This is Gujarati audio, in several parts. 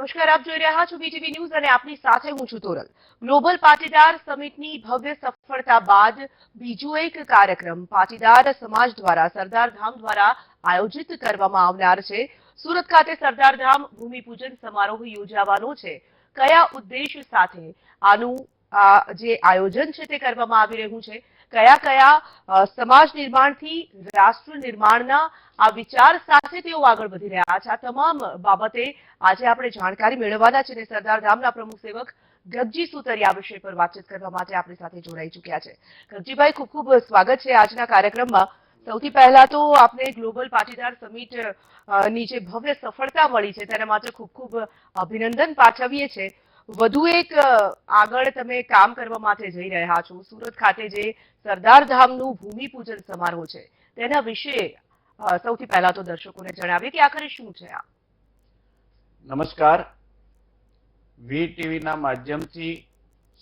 નમસ્કાર, આપ જોઈ રહ્યા છો બીટીવી ન્યૂઝ અને આપની સાથે હું છું તોરલ। ગ્લોબલ પાટીદાર સમિટની ભવ્ય સફળતા બાદ બીજો એક કાર્યક્રમ પાટીદાર સમાજ દ્વારા સરદાર ધામ દ્વારા આયોજિત કરવામાં આવનાર છે। સુરત ખાતે સરદાર ધામ ભૂમિપૂજન સમારોહ યોજાવાનો છે। કયા ઉદ્દેશ સાથે આનું જે આયોજન છે તે કરવામાં આવી રહ્યું છે, કયા કયા સમાજ નિર્માણથી રાષ્ટ્ર નિર્માણના આ વિચાર સાથે તેઓ આગળ વધી રહ્યા છે, આ તમામ બાબતે આજે આપણે જાણકારી મેળવવાના છે। સરદાર ધામના પ્રમુખ સેવક ગગજી સુતરિયા વિષય પર વાતચીત કરવા માટે આપણી સાથે જોડાઈ ચૂક્યા છે। ગગજીભાઈ, ખૂબ ખૂબ સ્વાગત છે આજના કાર્યક્રમમાં। સૌથી પહેલા તો આપને ગ્લોબલ પાટીદાર સમિટ ની જે ભવ્ય સફળતા મળી છે તેના માટે ખૂબ ખૂબ અભિનંદન પાઠવીએ છીએ। વધુ એક આગળ તમે કામ કરવા માટે જઈ રહ્યા છો। સુરત ખાતે જે સરદાર ધામનું ભૂમિપૂજન સમારોહ છે તેના વિશે સૌથી પહેલા તો દર્શકોને જણાવીએ કે આખરે શું છે આ। નમસ્કાર, વીટીવીના માધ્યમથી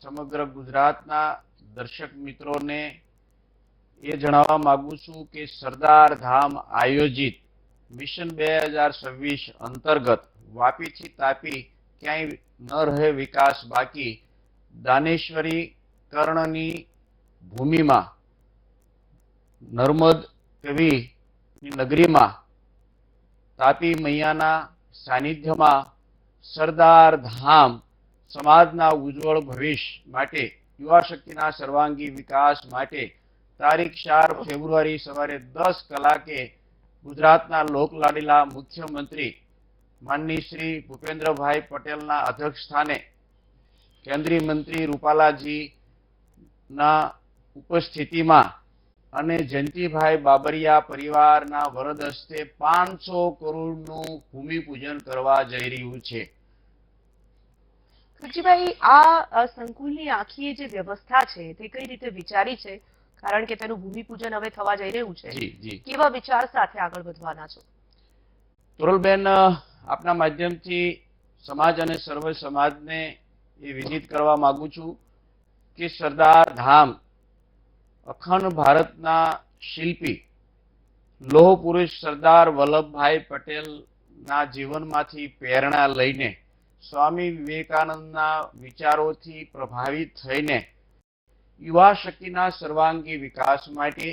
સમગ્ર ગુજરાતના દર્શક મિત્રોને એ જણાવવા માંગુ છું કે સરદાર ધામ આયોજિત મિશન 2026 અંતર્ગત વાપીથી તાપી ક્યાંય ન રહે વિકાસ બાકી દાનેશ્વરી કર્ણની ભૂમિમાં નર્મદ કવિની નગરીમાં તાપી મૈયાના સાનિધ્યમાં સરદાર ધામ સમાજના ઉજ્જવળ ભવિષ્ય માટે યુવા શક્તિના સર્વાંગી વિકાસ માટે તારીખ 4 ફેબ્રુઆરી સવારે 10 કલાકે ગુજરાતના લોકલાડીલા મુખ્યમંત્રી માનનીય શ્રી ભૂપેન્દ્રભાઈ પટેલના અધ્યક્ષસ્થાને કેન્દ્રીય મંત્રી રૂપાલાજીના ઉપસ્થિતિમાં અને જયંતિભાઈ બાબરિયા પરિવારના વરદ હસ્તે 500 કરોડનું ભૂમિપૂજન કરવા જઈ રહ્યું છે। ગગજીભાઈ, આ સંકુલની આખી જે વ્યવસ્થા છે તે કઈ રીતે વિચારી છે, કારણ કે તેનું ભૂમિપૂજન હવે થવા જઈ રહ્યું છે, કેવા વિચાર સાથે આગળ વધવાના છો? તોરલબેન, આપના માધ્યમથી સમાજ અને સર્વ સમાજને એ વિદિત કરવા માંગુ છું કે સરદાર ધામ અખંડ ભારતના શિલ્પી લોહ પુરુષ સરદાર વલ્લભભાઈ પટેલના જીવનમાંથી પ્રેરણા લઈને સ્વામી વિવેકાનંદના વિચારોથી પ્રભાવિત થઈને યુવા શક્તિના સર્વાંગી વિકાસ માટે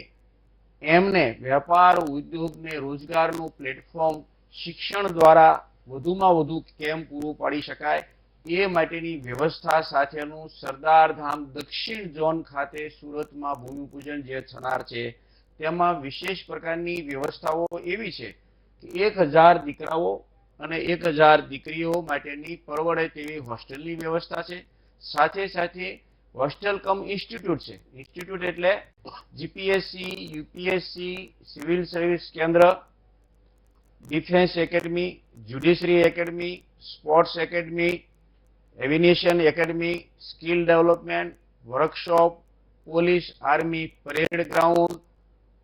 એમને વેપાર ઉદ્યોગને રોજગારનું પ્લેટફોર્મ શિક્ષણ દ્વારા વધુમાં વધુ કેમ પૂરું પાડી શકાય એ માટેની વ્યવસ્થા સાથેનું સરદાર ધામ દક્ષિણ ઝોન ખાતે સુરતમાં ભૂમિપૂજન જે થનાર છે તેમાં વિશેષ પ્રકારની વ્યવસ્થાઓ એવી છે કે 1000 દીકરાઓ અને 1000 દીકરીઓ માટેની પરવડે તેવી હોસ્ટેલની વ્યવસ્થા છે। સાથે સાથે હોસ્ટેલ કમ ઇન્સ્ટિટ્યૂટ છે। ઇન્સ્ટિટ્યૂટ એટલે જીપીએસસી, યુપીએસસી, સિવિલ સર્વિસ કેન્દ્ર, defence academy, judiciary academy, sports academy, aviation academy, skill development workshop, police army parade ground,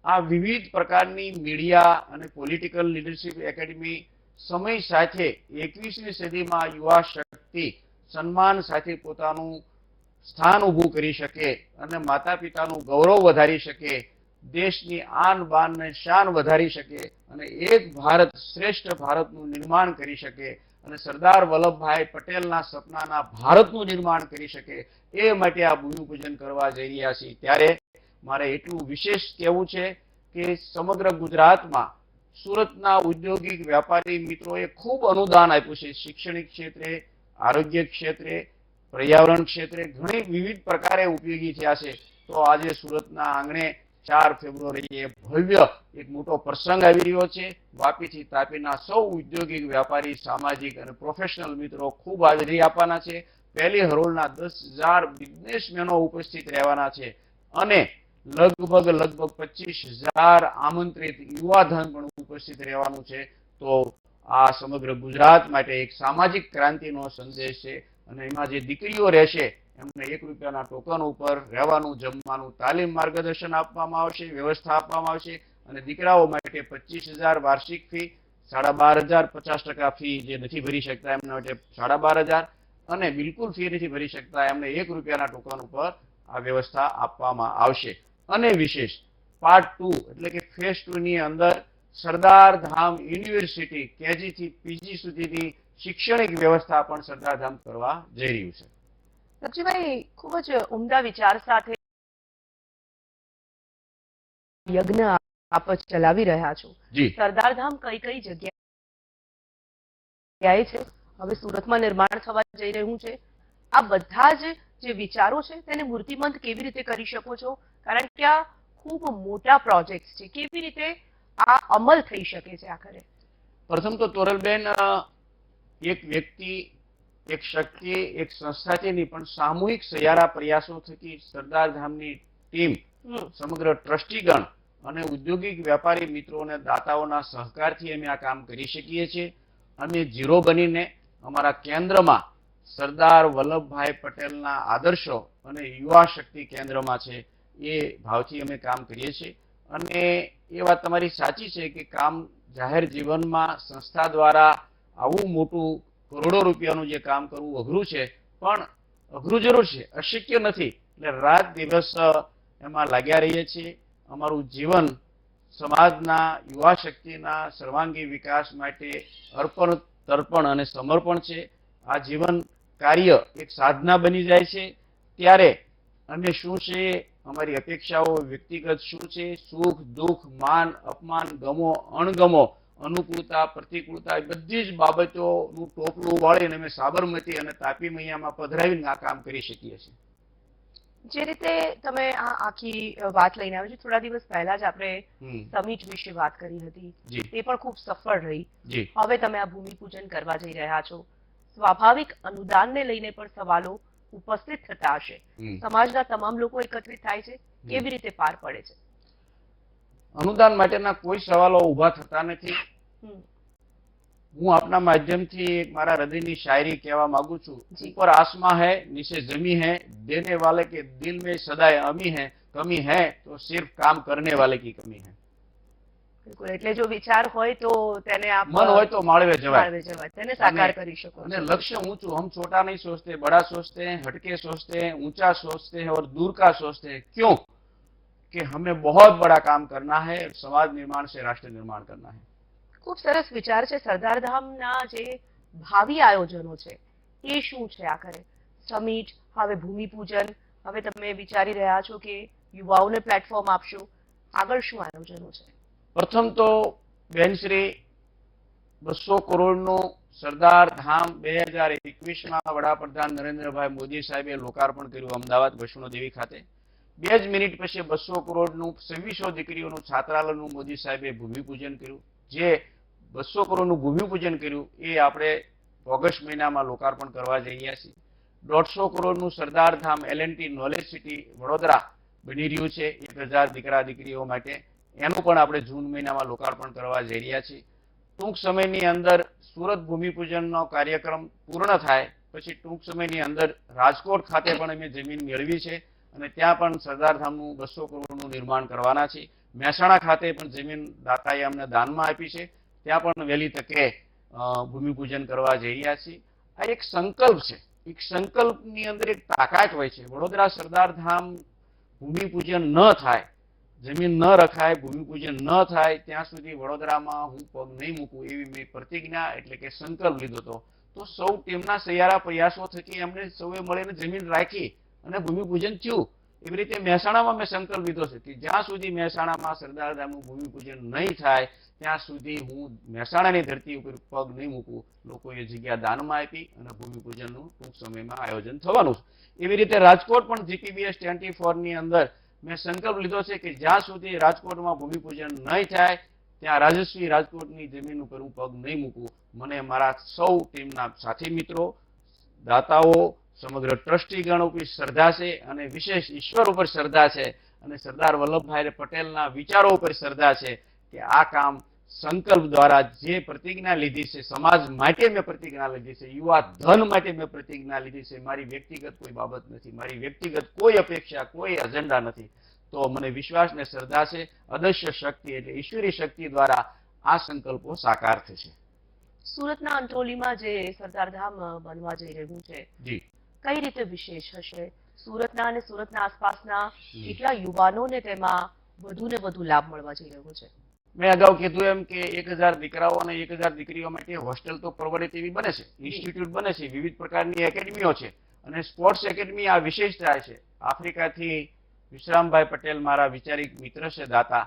આ વિવિધ પ્રકારની મીડિયા અને પોલિટિકલ લીડરશિપ એકેડમી સમય સાથે 21મી સદીમાં યુવા શક્તિ સન્માન સાથે પોતાનું સ્થાન ઊભું કરી શકે અને માતા પિતાનું ગૌરવ વધારી શકે, દેશની આન બાન ને શાન વધારી શકે અને એક ભારત શ્રેષ્ઠ ભારતનું નિર્માણ કરી શકે અને સરદાર વલ્લભભાઈ પટેલના સપનાના ભારતનું નિર્માણ કરી શકે એ માટે આ ભૂમિપૂજન કરવા જઈ રહ્યા છીએ। ત્યારે મારે એટલું વિશેષ કહેવું છે કે સમગ્ર ગુજરાતમાં સુરતના ઔદ્યોગિક વ્યાપારી મિત્રોએ ખૂબ અનુદાન આપ્યું છે। શૈક્ષણિક ક્ષેત્રે, આરોગ્ય ક્ષેત્રે, પર્યાવરણ ક્ષેત્રે ઘણી વિવિધ પ્રકારે ઉપયોગી થયા છે। તો આજે સુરતના આંગણે 4 ફેબ્રુઆરીએ ભવ્ય એક મોટો પ્રસંગ આવી રહ્યો છે। વાપીથી તાપીના સૌ ઔદ્યોગિક વ્યાપારી, સામાજિક અને પ્રોફેશનલ મિત્રો ખૂબ હાજરી આપવાના છે। પહેલી હરોળના 10,000 બિઝનેસમેનો ઉપસ્થિત રહેવાના છે અને લગભગ 25,000 આમંત્રિત યુવાધન પણ ઉપસ્થિત રહેવાનું છે। તો આ સમગ્ર ગુજરાત માટે એક સામાજિક ક્રાંતિનો સંદેશ છે અને એમાં જે દીકરીઓ રહેશે એમને 1 રૂપિયાના ટોકન ઉપર રહેવાનું, જમવાનું, તાલીમ, માર્ગદર્શન આપવામાં આવશે, વ્યવસ્થા આપવામાં આવશે અને દીકરાઓ માટે 25,000 વાર્ષિક ફી, 12,500 50% ફી જે નથી ભરી શકતા એમના માટે 12,500 અને બિલકુલ ફી નથી ભરી શકતા એમને 1 રૂપિયાના ટોકન ઉપર આ વ્યવસ્થા આપવામાં આવશે। અને વિશેષ પાર્ટ 2 એટલે કે ફેઝ 2 ની અંદર સરદાર ધામ યુનિવર્સિટી કેજી થી પીજી સુધીની શૈક્ષણિક વ્યવસ્થા પણ સરદારધામ કરવા જઈ રહ્યું છે. લક્ષીભાઈ, ખૂબ જ ઉમદા વિચાર સાથે યજ્ઞ આપ ચલાવી રહ્યા છો. જી સરદારધામ કઈ કઈ જગ્યાએ છે? હવે સુરતમાં નિર્માણ થવા જઈ રહ્યું છે. આ બધા જ જે વિચારો છે તેને મૂર્તિમંત કેવી રીતે કરી શકો છો? કારણ કે આ ખૂબ મોટા પ્રોજેક્ટ છે. કેવી રીતે આ અમલ થઈ શકે છે આખરે? પ્રથમ તો તોરલબેન, એક વ્યક્તિ, એક શક્તિ, એક સંસ્થાથી નહીં પણ સામૂહિક સહિયારા પ્રયાસો થકી સરદારધામની ટીમ, સમગ્ર ટ્રસ્ટીગણ અને ઔદ્યોગિક વેપારી મિત્રો અને દાતાઓના સહકારથી અમે આ કામ કરી શકીએ છીએ. અમે ઝીરો બનીને અમારા કેન્દ્રમાં સરદાર વલ્લભભાઈ પટેલના આદર્શો અને યુવા શક્તિ કેન્દ્રમાં છે એ ભાવથી અમે કામ કરીએ છીએ. અને એ વાત તમારી સાચી છે કે કામ જાહેર જીવનમાં સંસ્થા દ્વારા આવું મોટું કરોડો રૂપિયાનું જે કામ કરવું અઘરું છે, પણ અઘરું જરૂર છે, અશક્ય નથી. એટલે રાત દિવસ એમાં લાગ્યા રહીએ છીએ. અમારું જીવન સમાજના યુવા શક્તિના સર્વાંગી વિકાસ માટે અર્પણ, તર્પણ અને સમર્પણ છે. આ જીવન કાર્ય એક સાધના બની જાય છે ત્યારે અમે શું છે, અમારી અપેક્ષાઓ વ્યક્તિગત શું છે, સુખ દુઃખ, માન અપમાન, ગમો અણગમો, અનુકૂળતા પ્રતિકૂળતા, એ બધી જ બાબતોનું ટોપલું વાળીને અમે સાબરમતી અને તાપી મૈયામાં પધરાવીને આ કામ કરી શકીએ છીએ. જે રીતે તમે આ આખી વાત લઈને આવ્યા છો, થોડા દિવસ પહેલા જ આપણે સમિટ વિશે વાત કરી હતી, તે પણ ખૂબ સફળ રહી. હવે તમે આ ભૂમિપૂજન કરવા જઈ રહ્યા છો. સ્વાભાવિક અનુદાનને લઈને પણ સવાલો ઉપસ્થિત થતા હશે. સમાજના તમામ લોકો એકત્રિત થાય છે, કેવી રીતે પાર પડે છે? અનુદાન માટેના કોઈ સવાલો ઉભા થતા નથી. હું આપના માધ્યમથી મારા હૃદયની શાયરી કહેવા માંગુ છું. ઉપર આસમાं है, नीचे जमी है, देने वाले के दिल में सदाए अमी है, कमी है तो सिर्फ काम करने वाले की कमी है. બિલકુલ. એટલે જો વિચાર હોય તો તેને આપ મન હોય તો માળવે જવાય, તેને સાકાર કરી શકો. અને લક્ષ્ય ઊંચું. हम छोटा नहीं सोचते, बड़ा सोचते हैं, हटके सोचते हैं, ऊंचा सोचते हैं और दूर का सोचते हैं. क्यों? कि हमें बहुत बड़ा काम करना है. समाज निर्माण से राष्ट्र निर्माण करना है. ખૂબ સરસ વિચાર છે. સરદારધામના જે ભાવિ આયોજનો છે એ શું છે આખરે? સમિટ, હવે ભૂમિપૂજન, હવે તમે વિચારી રહ્યા છો કે યુવાઓને પ્લેટફોર્મ આપશો. આગળ શું આયોજનો છે? પ્રથમ તો બેનશ્રી, 200 કરોડનું સરદારધામ 2021માં વડાપ્રધાન નરેન્દ્રભાઈ મોદી સાહેબે લોકાર્પણ કર્યું અમદાવાદ વૈષ્ણોદેવી ખાતે. 2 જ મિનિટ પછી 200 કરોડનું 2600 દીકરીઓનું છાત્રાલયનું મોદી સાહેબે ભૂમિપૂજન કર્યું. જે 200 કરોડનું ભૂમિપૂજન કર્યું એ આપણે ઓગસ્ટ મહિનામાં લોકાર્પણ કરવા જઈ રહ્યા છીએ. 150 કરોડનું Sardardham L&T knowledge city Vadodara બની રહ્યું છે 1000 દીકરા દીકરીઓ માટે. એનું પણ આપણે જૂન મહિનામાં લોકાર્પણ કરવા જઈ રહ્યા છીએ. ટૂંક સમયની અંદર સુરત ભૂમિપૂજનનો કાર્યક્રમ પૂર્ણ થાય પછી ટૂંક સમયની અંદર રાજકોટ ખાતે પણ અમે જમીન મેળવી છે અને ત્યાં પણ સરદારધામનું 200 કરોડનું નિર્માણ કરવાના છે. મહેસાણા ખાતે પણ જમીન દાતાએ અમને દાનમાં આપી છે, ત્યાં પણ વહેલી તકે ભૂમિપૂજન કરવા જઈ રહ્યા છીએ. આ એક સંકલ્પ છે. એક સંકલ્પની અંદર એક તાકાત હોય છે. વડોદરા સરદારધામ ભૂમિપૂજન ન થાય, જમીન ન રખાય, ભૂમિપૂજન ન થાય ત્યાં સુધી વડોદરામાં હું પગ નહીં મૂકું એવી મેં પ્રતિજ્ઞા એટલે કે સંકલ્પ લીધો હતો. તો સૌ ટીમના સહિયારા પ્રયાસો થકી અમને સૌએ મળીને જમીન રાખી અને ભૂમિપૂજન થયું. એવી રીતે મહેસાણામાં મેં સંકલ્પ લીધો છે કે જ્યાં સુધી મહેસાણામાં સરદારધામનું ભૂમિપૂજન નહીં થાય ત્યાં સુધી હું મહેસાણાની ધરતી ઉપર પગ નહીં મૂકું. લોકોએ જગ્યા દાનમાં આપી અને ભૂમિપૂજનનું ટૂંક સમયમાં આયોજન થવાનું છે. એવી રીતે રાજકોટ પણ GPBS 24ની અંદર મેં સંકલ્પ લીધો છે કે જ્યાં સુધી રાજકોટમાં ભૂમિપૂજન નહીં થાય ત્યાં રાજશ્રી રાજકોટની જમીન ઉપર હું પગ નહીં મૂકું. મને મારા સૌ ટીમના સાથી મિત્રો, દાતાઓ, સમગ્ર ટ્રસ્ટીગણ ઉપર શ્રદ્ધા છે અને વિશેષ ઈશ્વર ઉપર શ્રદ્ધા છે અને સરદાર વલ્લભભાઈ પટેલના વિચારો ઉપર શ્રદ્ધા છે કે આ કામ સંકલ્પ દ્વારા જે પ્રતિજ્ઞા લીધી છે, સમાજ માટે મેં પ્રતિજ્ઞા લીધી છે, યુવા ધન માટે મેં પ્રતિજ્ઞા લીધી છે, મારી વ્યક્તિગત કોઈ બાબત નથી, મારી વ્યક્તિગત કોઈ અપેક્ષા, કોઈ એજન્ડા નથી. તો મને વિશ્વાસ ને શ્રદ્ધા છે અદશ્ય શક્તિ એટલે ઈશ્વરી શક્તિ દ્વારા આ સંકલ્પો સાકાર થશે. સુરતના અંત્રોલીમાં જે સરદારધામ બનવા જઈ રહ્યું છે, જી, કઈ રીતે વિશેષ હશે? સુરતના અને સુરતના આસપાસના કેટલા યુવાનોને તેમાં વધુ ને વધુ લાભ મળવા જઈ રહ્યો છે? મેં અગાઉ કીધું એમ કે 1000 દીકરાઓ અને 1000 દીકરીઓ માટે હોસ્ટેલ તો પરવડે તેવી બને છે, ઇન્સ્ટિટ્યૂટ બને છે, વિવિધ પ્રકારની એકેડમીઓ છે અને સ્પોર્ટ્સ એકેડમી આ વિશેષતા છે. આફ્રિકાથી વિશ્રામભાઈ પટેલ મારા વિચારિક મિત્ર છે દાતા,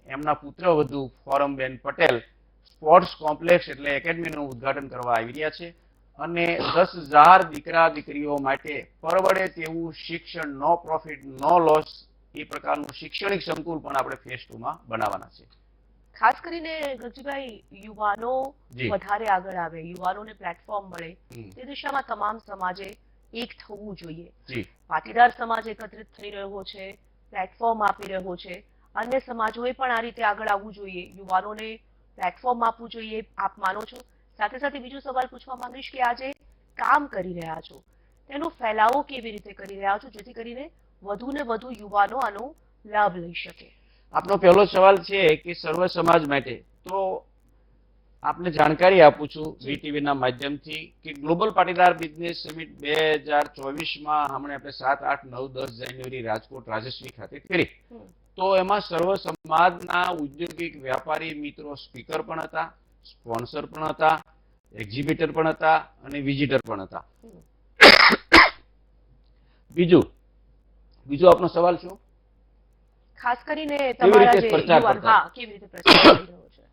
એમના પુત્રવધુ ફોરમબેન પટેલ સ્પોર્ટ્સ કોમ્પ્લેક્સ એટલે એકેડમીનું ઉદ્ઘાટન કરવા આવી રહ્યા છે અને 10,000 દીકરા દીકરીઓ માટે પરવડે તેવું શિક્ષણ, નો પ્રોફિટ નો લોસ એ પ્રકારનું શૈક્ષણિક સંકુલ પણ આપણે ફેઝ 2 માં બનાવવાના છે. ખાસ કરીને ગગજીભાઈ, યુવાનો જી. વધારે આગળ આવે, યુવાનોને પ્લેટફોર્મ મળે, તે દિશામાં તમામ સમાજે એક થવું જોઈએ. જી પાટીદાર સમાજ એકત્રિત થઈ રહ્યો છે, પ્લેટફોર્મ આપી રહ્યો છે, અન્ય સમાજોએ પણ આ રીતે આગળ આવવું જોઈએ, યુવાનોને પ્લેટફોર્મ આપવું જોઈએ. આપ માનો છો? સાથે સાથે બીજો સવાલ પૂછવા માંગીશ કે આજે કામ કરી રહ્યા છો તેનો ફેલાવો કેવી રીતે કરી રહ્યા છો જેથી કરીને વધુ ને વધુ યુવાનો આનો લાભ લઈ શકે? આપનો પહેલો સવાલ છે કે સર્વ સમાજ માટે, તો આપને જાણકારી આપું છું વીટીવી ના માધ્યમથી કે ગ્લોબલ પાટીદાર બિઝનેસ સમિટ 2024 માં હમણાં આપણે 7, 8, 9, 10 જાન્યુઆરી રાજકોટ રાજેશ્રી ખાતે કરી. તો એમાં સર્વ સમાજના ઔદ્યોગિક વ્યાપારી મિત્રો સ્પીકર પણ હતા, સ્પોન્સર પણ હતા, એક્ઝિબિટર પણ હતા અને વિઝિટર પણ હતા. બીજો આપનો સવાલ શું? ખાસ કરીને કેવી તમારા રીતે જે પ્રચાર યુવાન, પ્રસાર? હા, કેવી રીતે પ્રચાર થઈ રહ્યો છે?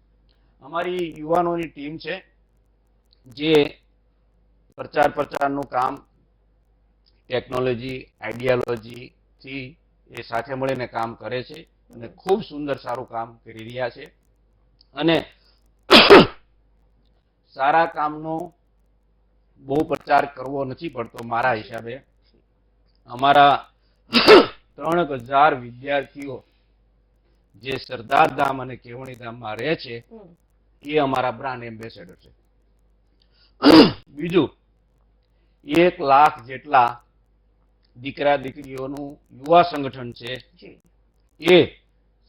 અમારી યુવાનોની ટીમ છે જે પ્રચારનું કામ ટેકનોલોજી, આઈડિયોલોજી થી એ સાથે મળીને કામ કરે છે અને ખૂબ સુંદર સારું કામ કરી રહ્યા છે અને સારા કામનો બહુ પ્રચાર કરવો નથી પડતો. મારા હિસાબે અમારા 3000 વિદ્યાર્થીઓ જે સરદાર ધામ અને કેવણી ધામમાં રહે છે એ અમારા બ્રાન્ડ એમ્બેસેડર છે. બીજું, 1 લાખ જેટલા દીકરા દીકરીઓનું યુવા સંગઠન છે. એ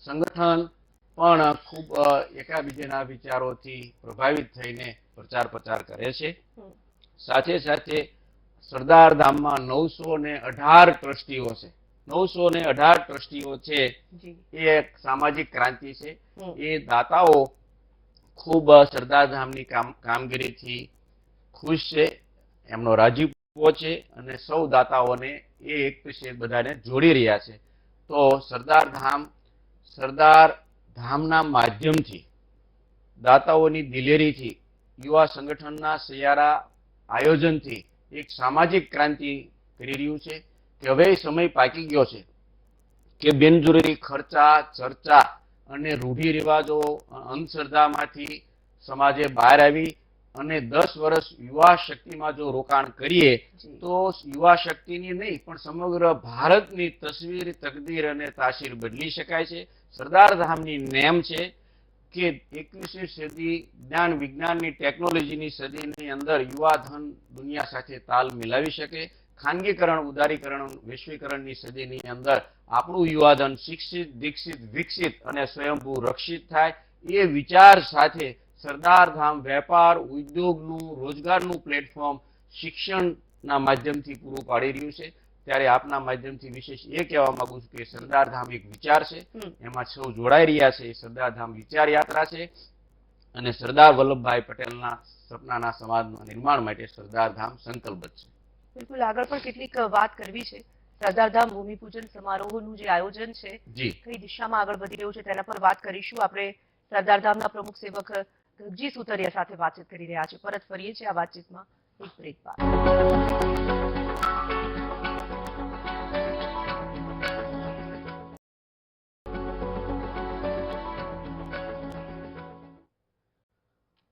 સંગઠન પણ ખૂબ એકાબીજાના વિચારોથી પ્રભાવિત થઈને પ્રચાર કરે છે. સાથે સાથે સરદાર ધામમાં 918 ટ્રસ્ટીઓ છે. 918 ટ્રસ્ટીઓ છે એ એક સામાજિક ક્રાંતિ છે. એ દાતાઓ ખૂબ સરદાર ધામની કામગીરીથી ખુશ છે, એમનો રાજીપો છે અને સૌ દાતાઓને એ એક પછી બધાને જોડી રહ્યા છે. તો સરદાર ધામના માધ્યમથી, દાતાઓની દિલેરીથી, યુવા સંગઠનના સહિયારા આયોજનથી એક સામાજિક ક્રાંતિ કરી રહ્યું છે કે હવે સમય પાકી ગયો છે કે બિનજરૂરી ખર્ચા, ચર્ચા અને રૂઢિરિવાજો, અંધશ્રદ્ધામાંથી સમાજે બહાર આવી અને 10 વર્ષ યુવા શક્તિમાં જો રોકાણ કરીએ તો યુવા શક્તિની નહીં પણ સમગ્ર ભારતની તસવીર, તકદીર અને તાસીર બદલી શકાય છે. સરદાર ધામની નેમ છે કે 21મી સદી જ્ઞાન વિજ્ઞાનની ટેકનોલોજીની સદીની અંદર યુવાધન દુનિયા સાથે તાલ મિલાવી શકે. ખાનગીકરણ, ઉદારીકરણ, વૈશ્વિકરણની સદીની અંદર આપણું યુવાધન શિક્ષિત, દીક્ષિત, વિકસિત અને સ્વયંભૂ રક્ષિત થાય એ વિચાર સાથે સરદાર ધામ વેપાર, ઉદ્યોગનું, રોજગારનું પ્લેટફોર્મ શિક્ષણના માધ્યમથી પૂરું પાડી રહ્યું છે. ત્યારે આપના માધ્યમથી વિશેષ એ કહેવા માંગુ છું કે સરદાર ધામ એક વિચાર છે, એમાં સૌ જોડાઈ રહ્યા છે. સરદાર ધામ વિચાર યાત્રા છે અને સરદાર વલ્લભભાઈ પટેલના સપનાના સમાજના નિર્માણ માટે સરદાર ધામ સંકલ્પબદ્ધ છે. બિલકુલ, આગળ પણ કેટલીક વાત કરવી છે. સરદાર ધામ ભૂમિપૂજન સમારોહનું જે આયોજન છે, કઈ દિશામાં આગળ વધી રહ્યું છે તેના પર વાત કરીશું. આપણે સરદાર ધામના પ્રમુખ સેવક ગગજી સુતરિયા સાથે વાતચીત કરી રહ્યા છે. પરત ફરીએ છીએ આ વાતચીતમાં એક બ્રેક બાદ.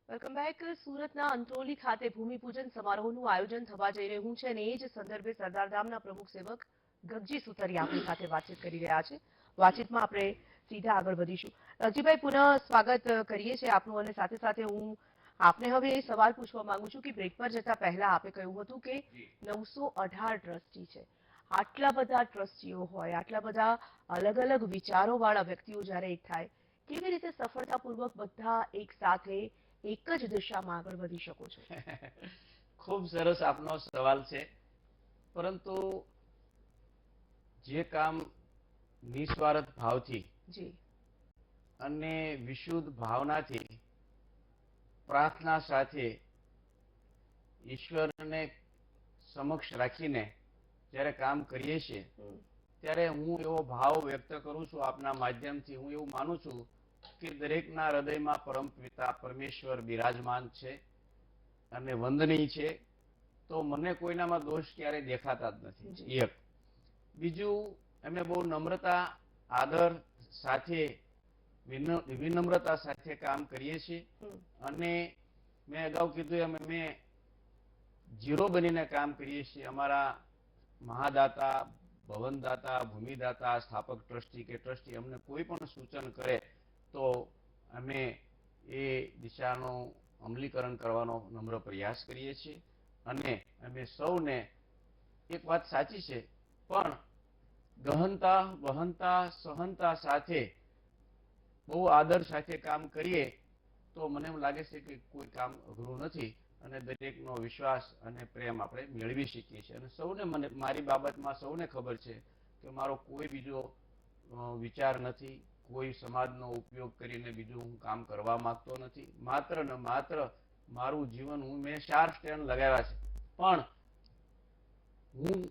Welcome back. સુરતના અંત્રોલી ખાતે ભૂમિપૂજન સમારોહનું આયોજન થવા જઈ રહ્યું છે અને એ જ સંદર્ભે સરદાર ધામના પ્રમુખ સેવક ગગજી સુતરિયા આપણી સાથે વાતચીત કરી રહ્યા છે. વાતચીતમાં આપણે સીધા આગળ વધીશું. ગગજીભાઈ, પુનઃ સ્વાગત કરીએ છીએ આપનું અને સાથે સાથે હું આપને હવે એ સવાલ પૂછવા માંગુ છું કે બ્રેક પર જતા પહેલા આપે કહ્યું હતું કે 918 ટ્રસ્ટી છે. આટલા બધા ટ્રસ્ટીઓ હોય, આટલા બધા અલગ અલગ વિચારોવાળા વ્યક્તિઓ જ્યારે એક થાય, કેવી રીતે સફળતાપૂર્વક બધા એક સાથે એક જ દિશામાં આગળ વધી શકો છો? ખૂબ સરસ આપનો સવાલ છે. પરંતુ જે કામ નિસ્વાર્થ ભાવથી અને વિશુદ્ધ ભાવનાથી પ્રાર્થના સાથે ઈશ્વરને સમક્ષ રાખીને જ્યારે કામ કરીએ છીએ ત્યારે હું એવો ભાવ વ્યક્ત કરું છું આપના માધ્યમથી. હું એવું માનું છું કે દરેકના હૃદયમાં પરમપિતા પરમેશ્વર બિરાજમાન છે અને વંદનીય છે. તો મને કોઈનામાં દોષ ક્યારેય દેખાતા જ નથી. એક બીજું, અમે બહુ નમ્રતા આદર સાથે વિનમ્રતા સાથે કામ કરીએ છીએ અને મેં અગાઉ કીધું એમ અમે ઝીરો બનીને કામ કરીએ છીએ. અમારા મહાદાતા, ભવનદાતા, ભૂમિદાતા, સ્થાપક ટ્રસ્ટી કે ટ્રસ્ટી અમને કોઈ પણ સૂચન કરે તો અમે એ દિશાનું અમલીકરણ કરવાનો નમ્ર પ્રયાસ કરીએ છીએ. અને અમે સૌને, એક વાત સાચી છે, પણ ગહનતા, વહનતા, સહનતા સાથે બહુ આદર સાથે કામ કરીએ તો મને એમ લાગે છે કે કોઈ કામ અઘરું નથી અને દરેકનો વિશ્વાસ અને પ્રેમ આપણે મેળવી શકીએ છીએ. અને સૌને, મને મારી બાબતમાં સૌને ખબર છે કે મારો કોઈ બીજો વિચાર નથી. કોઈ સમાજનો ઉપયોગ કરીને બીજું હું કામ કરવા માંગતો નથી. માત્ર ને માત્ર મારું જીવન, મેં 4 સ્ટેન્ડ લગાવ્યા છે, પણ હું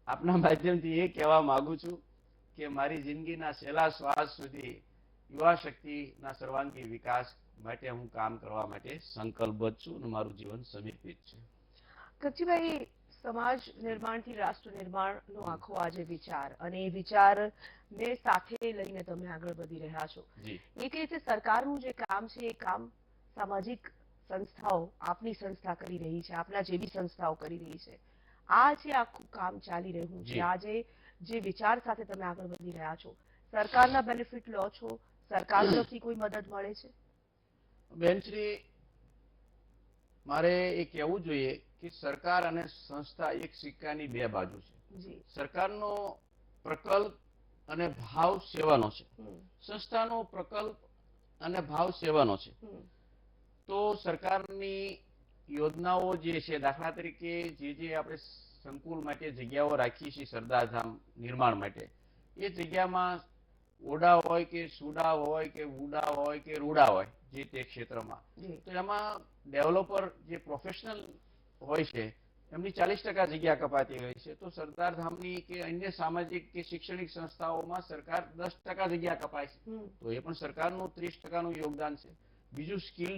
આપના માધ્યમથી એ કહેવા માંગુ છું કે મારી જિંદગીના છેલ્લા શ્વાસ સુધી યુવા શક્તિના સર્વાંગી વિકાસ માટે હું કામ કરવા માટે સંકલ્પબદ્ધ છું અને મારું જીવન સમર્પિત છે. કચ્છીભાઈ, સમાજ નિર્માણથી રાષ્ટ્ર નિર્માણનો આખો આજે વિચાર, અને એ વિચારને સાથે લઈને તમે આગળ વધી રહ્યા છો. એક રીતે સરકારનું જે કામ છે એ કામ સામાજિક સંસ્થાઓ, આપની સંસ્થા કરી રહી છે, આપના જેવી સંસ્થાઓ કરી રહી છે. આ જે આખું કામ ચાલી રહ્યું છે, આજે જે વિચાર સાથે તમે આગળ વધી રહ્યા છો, સરકારના બેનિફિટ લો છો? સરકાર તરફથી કોઈ મદદ મળે છે? બેનશ્રી, મારે એ કહેવું જોઈએ કે સરકાર અને સંસ્થા એક સિક્કાની બે બાજુ છે. સરકારનો પ્રકલ્પ અને ભાવ સેવાનો છે, સંસ્થાનો પ્રકલ્પ અને ભાવ સેવાનો છે. તો સરકારની યોજનાઓ જે છે, દાખલા તરીકે જે આપણે સંકુલ માટે જગ્યાઓ રાખી છે સરદારધામ નિર્માણ માટે, એ જગ્યામાં ઓડા હોય કે સુડા હોય કે ઉડા હોય કે રૂડા હોય જે તે ક્ષેત્રમાં, તો એમાં ડેવલપર જે પ્રોફેશનલ હોય છે એમની 40% જગ્યા કપાતી હોય છે. તો સરદારધામની કે અન્ય સામાજિક કે શૈક્ષણિક સંસ્થાઓમાં સરકાર 10% જગ્યા કપાય છે. તો એ પણ સરકારનું 30%નું યોગદાન છે. બીજું, સ્કિલ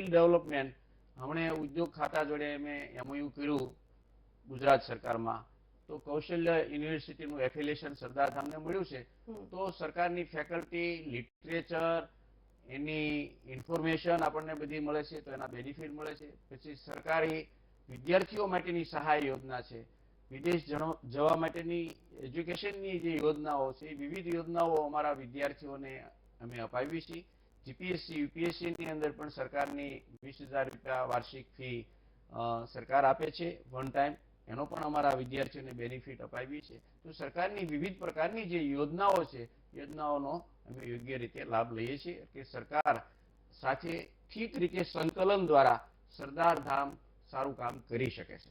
ડેવલપમેન્ટ હમણે ઉદ્યોગ ખાતા જોડે મેં MOU કર્યું ગુજરાત સરકારમાં, તો કૌશલ્ય યુનિવર્સિટીનું એફિલિએશન સરદારધામને મળ્યું છે. તો સરકારની ફેકલ્ટી, લિટરેચર, એની ઇન્ફોર્મેશન આપણને બધી મળે છે, તો એના બેનિફિટ મળે છે. પછી સરકારી વિદ્યાર્થીઓ માટેની સહાય યોજના છે, વિદેશ જવા માટેની એજ્યુકેશનની જે યોજનાઓ છે, એ વિવિધ યોજનાઓ અમારા વિદ્યાર્થીઓને અમે અપાવી છે. જીપીએસસી, યુપીએસસી ની અંદર પણ સરકારની 20,000 રૂપિયા વાર્ષિક ફી સરકાર આપે છે, વન ટાઈમ. એનો પણ અમારા વિદ્યાર્થીઓને બેનિફિટ અપાવી છે. તો સરકારની વિવિધ પ્રકારની જે યોજનાઓ છે, યોજનાઓનો અમે યોગ્ય રીતે લાભ લઈએ છીએ કે સરકાર સાથે ઠીક રીતે સંકલન દ્વારા સરદારધામ સારું કામ કરી શકે છે.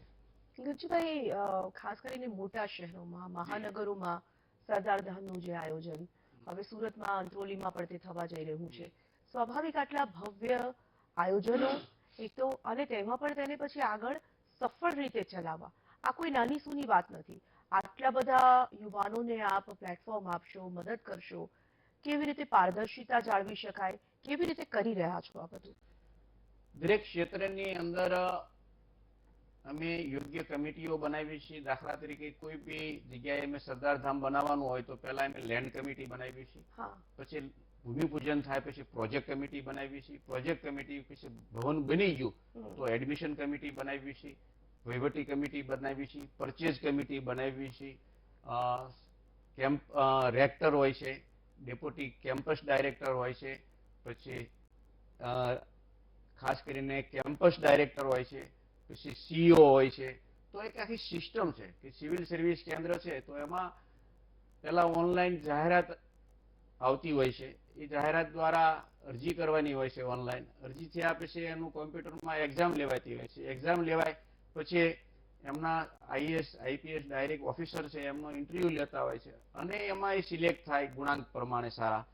ગુજ્જુભાઈ, ખાસ કરીને મોટા શહેરોમાં, મહાનગરોમાં સરદારધામનું જે આયોજન હવે સુરતમાં, અંત્રોલીમાં પણ તે થવા જઈ રહ્યું છે. સ્વાભાવિક આટલા ભવ્ય આયોજનો, એક તો, અને તેમાં પણ તેને પછી આગળ સફળ રીતે ચલાવવા, આ કોઈ નાની સૂની વાત નથી. આટલા બધા યુવાનોને આપ પ્લેટફોર્મ આપશો, મદદ કરશો, કેવી રીતે પારદર્શિતા જાળવી શકાય, કેવી રીતે કરી રહ્યા છો આ બધું? દરેક ક્ષેત્રની અંદર અમે યોગ્ય કમિટીઓ બનાવી છે. દાખલા તરીકે કોઈ બી જગ્યાએ અમે સરદારધામ બનાવવાનું હોય તો પહેલા અમે લેન્ડ કમિટી બનાવી છે, પછી ભૂમિપૂજન થાય પછી પ્રોજેક્ટ કમિટી બનાવી છે, પ્રોજેક્ટ કમિટી પછી ભવન બની ગયું તો એડમિશન કમિટી બનાવી છે, વહીવટી કમિટી બનાવી છે, પરચેઝ કમિટી બનાવી છે, રેક્ટર હોય છે, ડેપ્યુટી કેમ્પસ ડાયરેક્ટર હોય છે, પછી ખાસ કરીને કેમ્પસ ડાયરેક્ટર હોય છે, પછી CEO હોય છે. તો એક આખી સિસ્ટમ છે કે સિવિલ સર્વિસ કેન્દ્ર છે, તો એમાં પહેલા ઓનલાઈન જાહેરાત આવતી હોય છે. એ જાહેરાત દ્વારા અરજી કરવાની હોય છે. ઓનલાઈન અરજી થયા પછી એનું કોમ્પ્યુટરમાં એક્ઝામ લેવાતી હોય છે. એક્ઝામ લેવાય પછી એમના આઈએએસ આઈપીએસ ડાયરેક્ટ ઓફિસર છે એમનો ઇન્ટરવ્યુ લેતા હોય છે અને એમાં એ સિલેક્ટ થાય ગુણાંક પ્રમાણે સારા,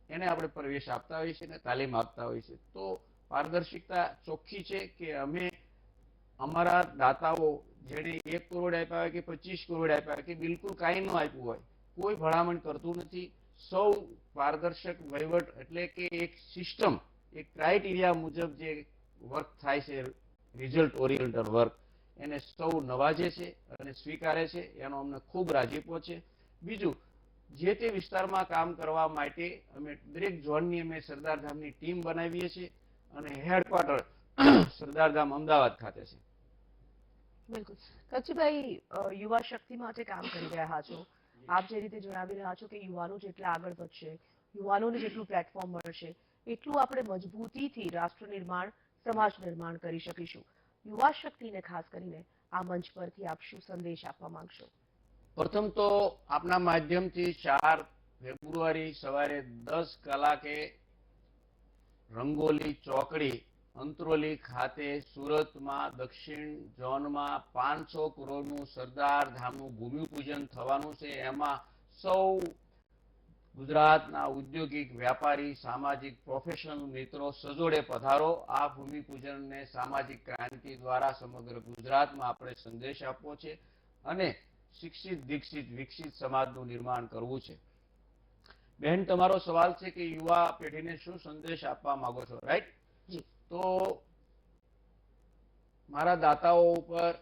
એને આપણે પ્રવેશ આપતા હોઈએ છીએ અને તાલીમ આપતા હોઈએ છીએ. તો પારદર્શિકતા ચોખ્ખી છે કે અમે અમારા દાતાઓ જેને 1 કરોડ આપ્યા હોય કે 25 કરોડ આપ્યા હોય કે બિલકુલ કાંઈ ન આપ્યું હોય, કોઈ ભલામણ કરતું નથી. સૌ પારદર્શક વહીવટ એટલે કે એક સિસ્ટમ, એક ક્રાઇટેરિયા મુજબ જે વર્ક થાય છે, રિઝલ્ટ ઓરિએન્ટેડ વર્ક, એને સૌ નવાજે છે અને સ્વીકારે છે. એનો અમને ખૂબ રાજીપો છે. બીજું, જે તે વિસ્તારમાં કામ કરવા માટે અમે દરેક ઝોનની અમે સરદારધામની ટીમ બનાવીએ છીએ અને હેડક્વાર્ટર સરદારધામ અમદાવાદ ખાતે છે. બિલકુલ. કચ્છભાઈ, યુવા શક્તિ માટે કામ કરી રહ્યા છો. આપ જે રીતે જણાવી રહ્યા છો કે યુવાનો જેટલા આગળ વધશે, યુવાનોને જેટલું પ્લેટફોર્મ મળશે, એટલું આપણે મજબૂતીથી રાષ્ટ્ર નિર્માણ, સમાજ નિર્માણ કરી શકીશું. યુવા શક્તિને ખાસ કરીને આ મંચ પરથી આપ શું સંદેશ આપવા માંગશો? પ્રથમ તો આપના માધ્યમથી 4 ફેબ્રુઆરી સવારે 10 કલાકે રંગોલી ચોકડી અંત્રોલી ખાતે સુરતમાં દક્ષિણ ઝોનમાં 500 કરોડનું સરદાર ધામનું ભૂમિપૂજન થવાનું છે. એમાં સૌ ગુજરાતના ઔદ્યોગિક, વ્યાપારી, સામાજિક, પ્રોફેશનલ મિત્રો સજોડે પધારો. આ ભૂમિપૂજનને સામાજિક ક્રાંતિ દ્વારા સમગ્ર ગુજરાતમાં આપણે સંદેશ આપવો છે અને શિક્ષિત, દીક્ષિત, વિકસિત સમાજનું નિર્માણ કરવું છે. બહેન, તમારો સવાલ છે કે યુવા પેઢીને શું સંદેશ આપવા માંગો છો, રાઈટ? જી. તો મારા દાતાઓ ઉપર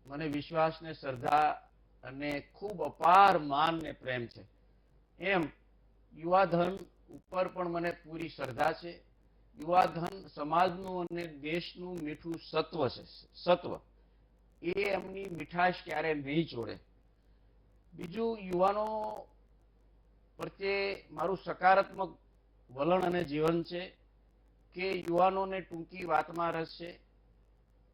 મને વિશ્વાસ ને શ્રદ્ધા અને ખૂબ અપાર માન ને પ્રેમ છે. એમ યુવાધન ઉપર પણ મને પૂરી શ્રદ્ધા છે. યુવાધન સમાજનું અને દેશનું મીઠું સત્વ છે. સત્વ એ એમની મીઠાશ ક્યારે નહીં છોડે. બીજું, યુવાનો પ્રત્યે મારું સકારાત્મક વલણ અને જીવન છે કે યુવાનોને ટૂંકી વાતમાં રસ છે,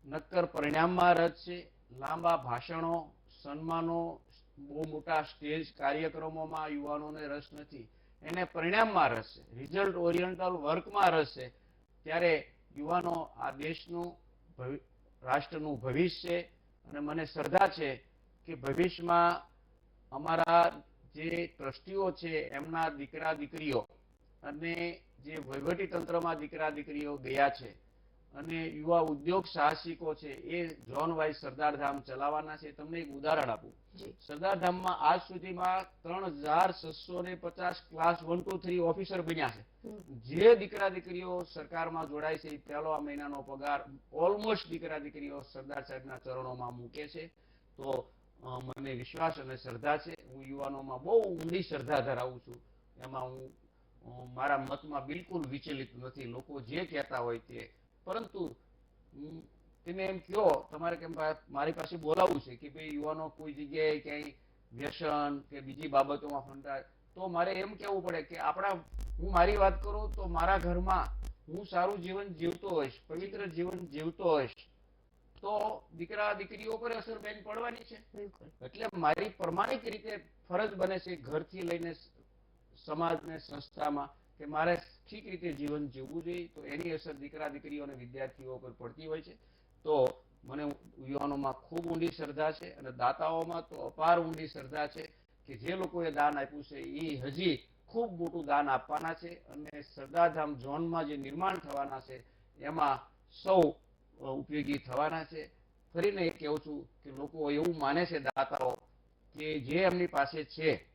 નક્કર પરિણામમાં રસ છે. લાંબા ભાષણો, સન્માનો, બહુ મોટા સ્ટેજ કાર્યક્રમોમાં યુવાનોને રસ નથી. એને પરિણામમાં રસ છે, રિઝલ્ટ ઓરિએન્ટલ વર્કમાં રસ છે. ત્યારે યુવાનો આ દેશનું, રાષ્ટ્રનું ભવિષ્ય છે અને મને શ્રદ્ધા છે કે ભવિષ્યમાં અમારા જે ટ્રસ્ટીઓ છે એમના દીકરા દીકરીઓ અને જે વહીવટી તંત્રમાં દીકરા દીકરીઓ ગયા છે અને યુવા ઉદ્યોગ સાહસિકો છે એ ઝોન વાઇઝ સરદારધામ ચલાવવાના છે. તમને એક ઉદાહરણ આપું. સરદારધામમાં આજ સુધીમાં 3650 ક્લાસ 1 2 3 ઓફિસર બન્યા છે. જે દીકરા દીકરીઓ સરકારમાં જોડાય છે એ પહેલો મહિનાનો પગાર ઓલમોસ્ટ દીકરા દીકરીઓ સરદાર સાહેબના ચરણોમાં મૂકે છે. તો મને વિશ્વાસ અને શ્રદ્ધા છે. હું યુવાનોમાં બહુ ઊંડી શ્રદ્ધા ધરાવું છું. એમાં હું મારા મતમાં બિલકુલ વિચલિત નથી. લોકો જે કહેતા હોય તે, પરંતુ તમે એમ કહો, તમારે કેમ મારી પાસે બોલાવવું છે કે ભાઈ યુવાનો કોઈ જગ્યાએ ક્યાંય વ્યસન કે બીજી બાબતોમાં ફંટાય, તો મારે એમ કહેવું પડે કે હું મારી વાત કરું તો મારા ઘરમાં હું સારું જીવન જીવતો હોઈશ, પવિત્ર જીવન જીવતો હોઈશ, તો દીકરા દીકરીઓ પર અસર બેન પડવાની છે. એટલે મારી પ્રમાણિક રીતે ફરજ બને છે ઘરથી લઈને સમાજને, સંસ્થામાં, કે મારે ઠીક રીતે જીવન જીવવું જોઈએ. તો એની અસર દીકરા દીકરીઓ અને વિદ્યાર્થીઓ પર પડતી હોય છે. તો મને યુવાનોમાં ખૂબ ઊંડી શ્રદ્ધા છે અને દાતાઓમાં તો અપાર ઊંડી શ્રદ્ધા છે કે જે લોકોએ દાન આપ્યું છે એ હજી ખૂબ મોટું દાન આપવાના છે અને સરદારધામ ઝોનમાં જે નિર્માણ થવાના છે એમાં સૌ ઉપયોગી થવાના છે. ફરીને એ કહું છું કે લોકો એવું માને છે, દાતાઓ, કે જે એમની પાસે છે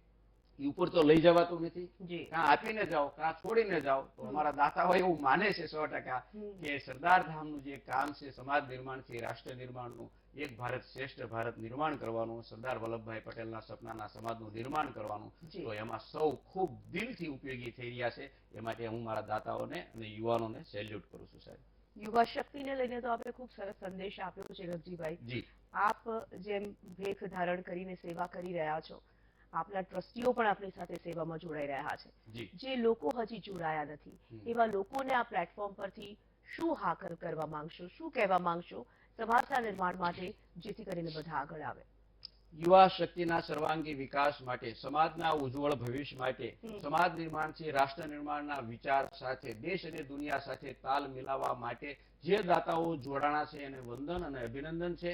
એ ઉપર તો લઈ જવાતું નથી, કાં આપીને જાઓ કાં છોડીને જાઓ. તો અમારા દાતાઓ એવું માને છે 100% કે સરદારધામનું જે કામ છે સમાજ નિર્માણ છે, રાષ્ટ્ર નિર્માણનું, એક ભારત શ્રેષ્ઠ ભારત નિર્માણ કરવાનું, સરદાર વલ્લભભાઈ પટેલના સપનાના સમાજનું નિર્માણ કરવાનું, તો એમાં સૌ ખૂબ દિલથી ઉપયોગી થઈ રહ્યા છે. એ માટે હું મારા દાતાઓને અને યુવાનોને સેલ્યુટ કરું છું. સાહેબ, યુવા શક્તિને લઈને તો આપે ખૂબ સરસ સંદેશ આપ્યો છે રવજીભાઈ. જી. આપ જેમ ભેખ ધારણ કરીને સેવા કરી રહ્યા છો, આપના ટ્રસ્ટીઓ પણ આપની સાથે સેવામાં જોડાઈ રહ્યા છે. જે લોકો હજી જોડાયા નથી એવા લોકોને આ પ્લેટફોર્મ પરથી શું હાકલ કરવા માંગશો, શું કહેવા માંગશો સમાજના નિર્માણ માટે, જેથી કરીને બધા આગળ આવે? યુવા શક્તિના સર્વાંગી વિકાસ માટે, સમાજના ઉજ્જવળ ભવિષ્ય માટે, સમાજ નિર્માણથી રાષ્ટ્ર નિર્માણના વિચાર સાથે દેશ અને દુનિયા સાથે તાલ મિલાવવા માટે જે દાતાઓ જોડાણા છે એને વંદન અને અભિનંદન છે.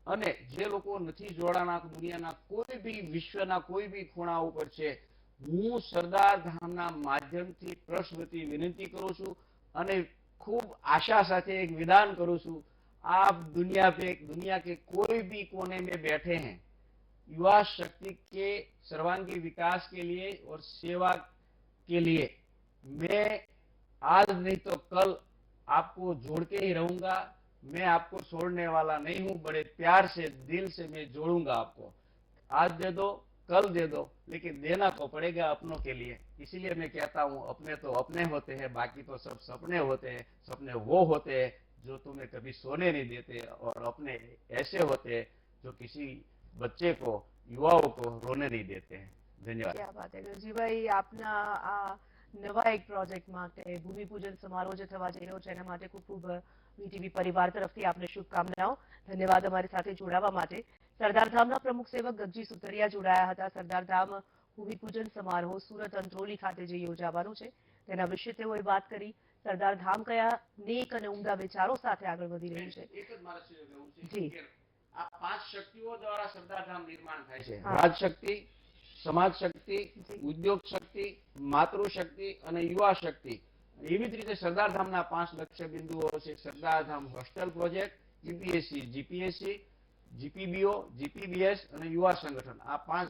અને જે લોકો નથી જોડાણા દુનિયાના કોઈ બી વિશ્વના કોઈ બી ખૂણા ઉપર છે, હું સરદાર ધામના માધ્યમથી ટ્રસ્ટ વતી વિનંતી કરું છું અને खूब आशा साथे एक विधान करूं छू, आप दुनिया के कोई भी कोने में बैठे हैं, युवा शक्ति के सर्वांगीण विकास के लिए और सेवा के लिए मैं आज नहीं तो कल आपको जोड़ के ही रहूंगा। मैं आपको छोड़ने वाला नहीं हूं, बड़े प्यार से दिल से मैं जोड़ूंगा आपको। आज दे दो कल दे दो, लेकिन देना तो पड़ेगा अपनों के लिए। इसीलिए मैं कहता हूं, अपने तो अपने होते हैं, बाकी तो सब सपने होते हैं। सपने वो होते हैं जो तुम्हें कभी सोने नहीं देते, और अपने ऐसे होते हैं जो किसी बच्चे को, युवाओं को रोने नहीं देते हैं। धन्यवाद। क्या बात है गुरुजीभाई, આપના આ નવા એક પ્રોજેક્ટ માટે ભૂમિપૂજન સમારોહ જે થવા જઈ રહ્યો છે એના માટે ખૂબ ખૂબ વીટીવી પરિવાર તરફથી આપને શુભકામનાઓ। ધન્યવાદ અમારી સાથે જોડાવા માટે। સરદારધામના પ્રમુખ સેવક ગગજી સુતરિયા જોડાયા હતા। સરદારધામ ભૂમિપૂજન સમારોહ સુરત અંત્રોલી ખાતે જે યોજાવાનો છે તેના વિશે તેઓએ વાત કરી। સરદારધામ કયા નેક અને ઉમદા વિચારો સાથે આગળ વધી રહ્યું છે। એક જ મારે શું કહેવું છે જી। કે આ 5 શક્તિઓ દ્વારા સરદારધામ નિર્માણ થાય છે। હા। રાજ શક્તિ, સમાજ શક્તિ, જી। ઉદ્યોગ શક્તિ, માતૃશક્તિ અને યુવા શક્તિ। એવી જ રીતે સરદારધામના 5 લક્ષ્ય બિંદુઓ છે। Sardardham hostel project, GPSC, GPSC, GPBO, GPBS અને યુવા સંગઠન। આ 5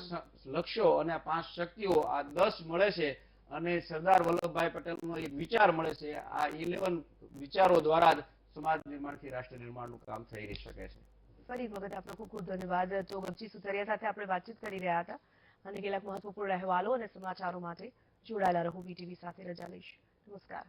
લક્ષ્યો અને આ 5 શક્તિઓ, આ 10 મળે છે અને સરદાર વલ્લભભાઈ પટેલનો એક વિચાર મળે છે। આ 11 વિચારો દ્વારા જ સમાજ નિર્માણથી રાષ્ટ્ર નિર્માણનું કામ થઈ શકે છે। ફરી વખત આપનો ખૂબ ખૂબ ધન્યવાદ। તો ગગજી સુતરિયા સાથે આપણે વાતચીત કરી રહ્યા હતા અને કેટલાક મહત્વપૂર્ણ અહેવાલો અને સમાચારો માટે જોડાયેલા રહો વીટીવી સાથે। રજા લઈશ। નમસ્કાર।